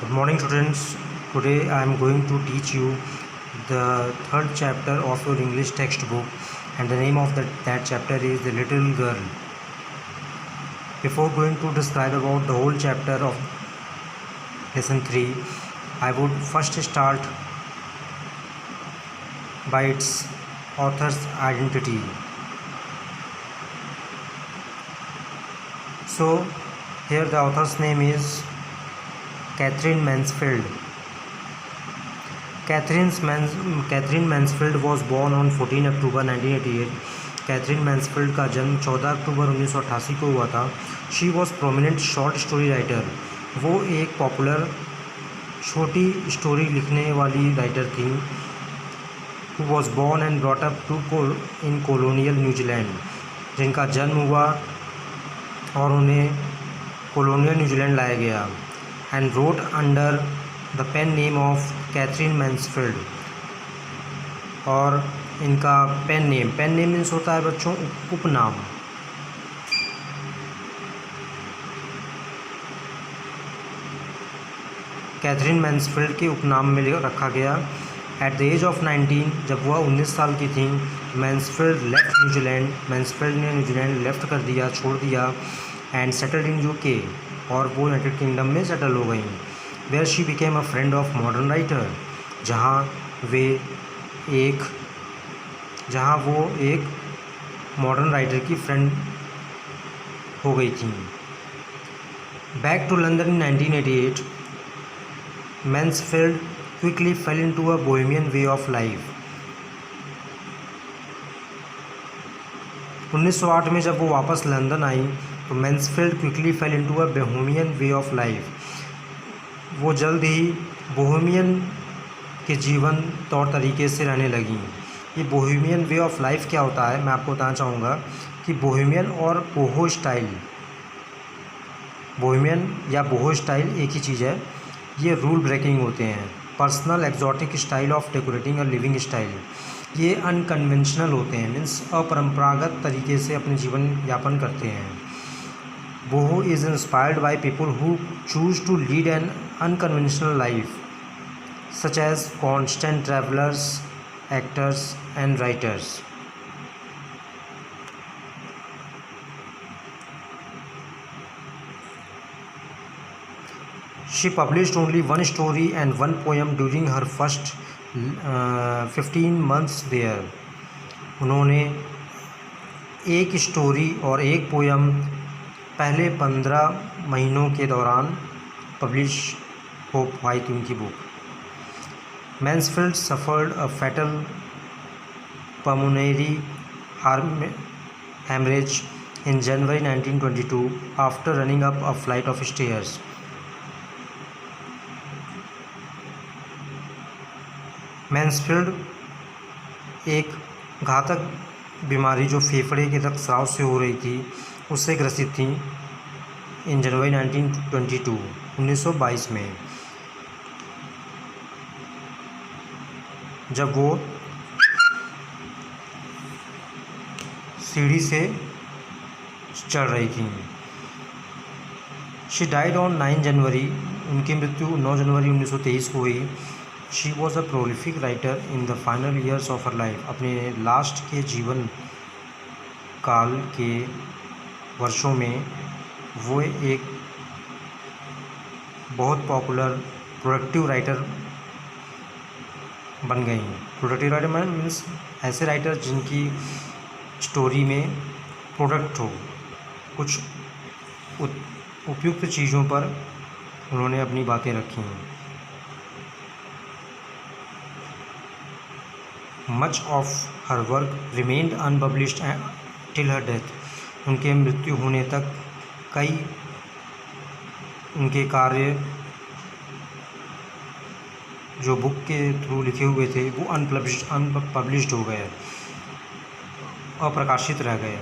Good morning, students. Today I am going to teach you the third chapter of your English textbook, and the name of that chapter is The Little Girl. Before going to describe about the whole chapter of lesson 3, I would first start by its author's identity. So here the author's name is Katherine Mansfield. Katherine Mansfield was born on 14 October 1988. Katherine Mansfield का जन्म 14 अक्टूबर 1988 को हुआ था. She was prominent short story writer. वो एक popular छोटी story लिखने वाली राइटर थी. Who was born and brought up in colonial New Zealand. जिनका जन्म हुआ और उन्हें कॉलोनियल न्यूजीलैंड लाया गया. And wrote under the pen name of Katherine Mansfield. और इनका पेन नेम मीन्स होता है बच्चों उपनाम. कैथरीन मैंसफील्ड के उपनाम में रखा गया. एट द एज ऑफ 19, जब वह 19 साल की थी, मैंसफील्ड लेफ्ट न्यूजीलैंड. मैंसफील्ड ने न्यूजीलैंड लेफ्ट कर दिया, छोड़ दिया. And settled in UK. और वो यूनाइटेड किंगडम में सेटल हो गई. Where she became a friend of modern writer. जहाँ वो एक मॉडर्न राइटर की फ्रेंड हो गई थी. Back to London in 1988, Mansfield quickly fell into a bohemian way of life. 1908 में जब वो वापस लंदन आई तो Mansfield quickly fell into a bohemian way of life. वो जल्द ही बोहेमियन के जीवन तौर तरीके से रहने लगी. ये बोहेमियन वे ऑफ लाइफ क्या होता है, मैं आपको बताना चाहूँगा कि बोहेमियन और बोहो स्टाइल, बोहेमियन या बोहो स्टाइल एक ही चीज़ है. ये रूल ब्रेकिंग होते हैं. Personal exotic style of decorating और लिविंग स्टाइल. ये अनकन्वेंशनल होते हैं, मीन्स अपरंपरागत तरीके से अपने जीवन यापन करते हैं. Boho is inspired by people who choose to lead an unconventional life, such as constant travellers, actors and writers. She published only one story and one poem during her first 15 months there. उन्होंने एक story और एक poem पहले 15 महीनों के दौरान publish हो पाई थी उनकी book. Mansfield suffered a fatal pulmonary hemorrhage in January 1922 after running up a flight of stairs. Mansfield एक घातक बीमारी जो फेफड़े के रक्तस्राव से हो रही थी उससे ग्रसित थी इन जनवरी 1922 में, जब वो सीढ़ी से चढ़ रही थी. शी डाइड ऑन 9 जनवरी. उनकी मृत्यु 9 जनवरी 1923 को हुई. She was a prolific writer in the final years of her life. अपने लास्ट के जीवन काल के वर्षों में वो एक बहुत पॉपुलर प्रोडक्टिव राइटर बन गई. प्रोडक्टिव राइटर मीन्स ऐसे राइटर जिनकी स्टोरी में प्रोडक्ट हो, कुछ उपयुक्त चीज़ों पर उन्होंने अपनी बातें रखी हैं. Much of her work remained unpublished till her death. उनके मृत्यु होने तक कई उनके कार्य जो बुक के थ्रू लिखे हुए थे वो अनपब्लिश्ड हो गए, अप्रकाशित रह गए.